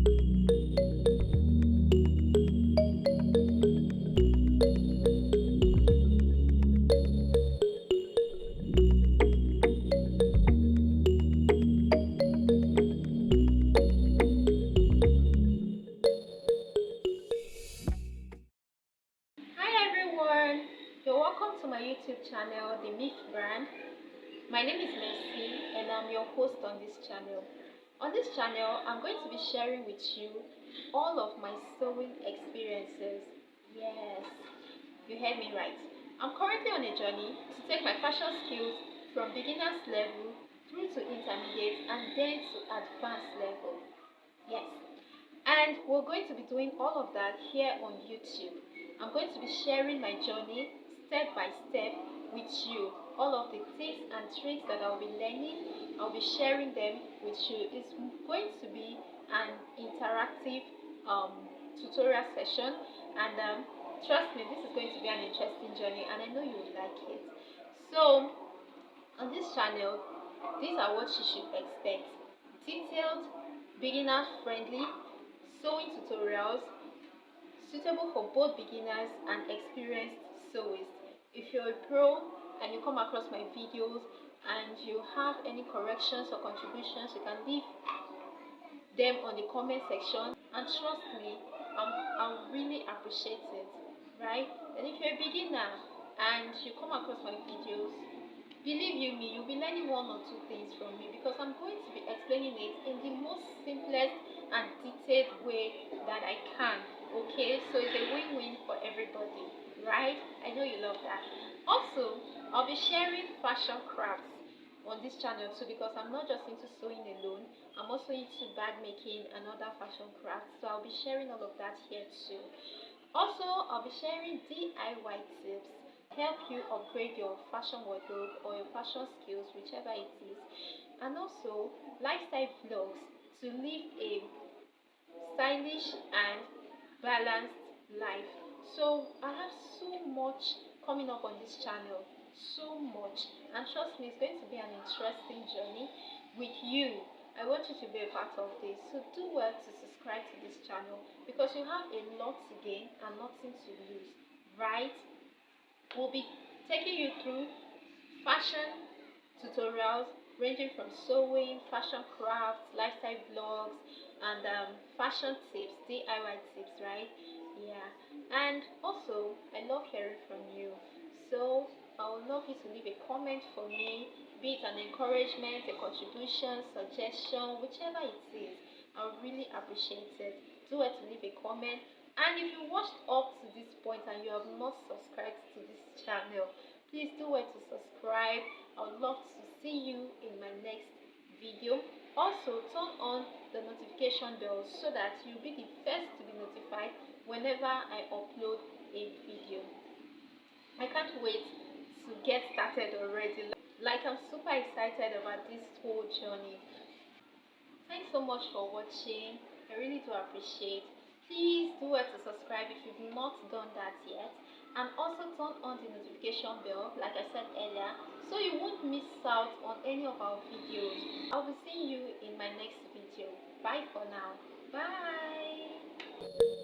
You're welcome to my YouTube channel, The Myth Brand. My name is Mercy and I'm your host on this channel. On this channel, I'm going to be sharing with you all of my sewing experiences. Yes, you heard me right. I'm currently on a journey to take my fashion skills from beginner's level through to intermediate and then to advanced level. Yes, and we're going to be doing all of that here on YouTube. I'm going to be sharing my journey step by step with you. All of the tips and tricks that I'll be learning, I'll be sharing them with you. It's going to be an interactive tutorial session, and trust me, this is going to be an interesting journey, and I know you will like it. So, on this channel, these are what you should expect: detailed, beginner friendly sewing tutorials suitable for both beginners and experienced sewists. If you're a pro and you come across my videos and you have any corrections or contributions, you can leave them on the comment section, and trust me, I'll really appreciate it, right? And if you're a beginner and you come across my videos, believe you me, you'll be learning one or two things from me, because I'm going to be explaining it in the most simplest and detailed way that I can. Okay, so it's a win-win for everybody, right? I know you love that. Also, I'll be sharing fashion crafts on this channel too, because I'm not just into sewing alone, I'm also into bag making and other fashion crafts, so I'll be sharing all of that here too. Also, I'll be sharing DIY tips help you upgrade your fashion wardrobe or your fashion skills, whichever it is, and also lifestyle vlogs to live a stylish and balanced life. So I have so much coming up on this channel, so much, and trust me, it's going to be an interesting journey with you. I want you to be a part of this, so do well to subscribe to this channel, because you have a lot to gain and nothing to lose, right? We'll be taking you through fashion tutorials ranging from sewing, fashion crafts, lifestyle vlogs, and fashion tips, DIY tips, right? Yeah, and also I love hearing from you. So I would love you to leave a comment for me, be it an encouragement, a contribution, suggestion, whichever it is. I would really appreciate it. Do it to leave a comment. And if you watched up to this point and you have not subscribed to this channel, please do it to subscribe. I would love to see you in my next video. Also, turn on the notification bell so that you'll be the first to be notified whenever I upload a video. I can't wait to get started already. Like, I'm super excited about this whole journey. Thanks so much for watching. I really do appreciate. Please do it to subscribe if you've not done that yet. And also turn on the notification bell, like I said earlier, so you won't miss out on any of our videos. I'll be seeing you in my next video. Bye for now. Bye.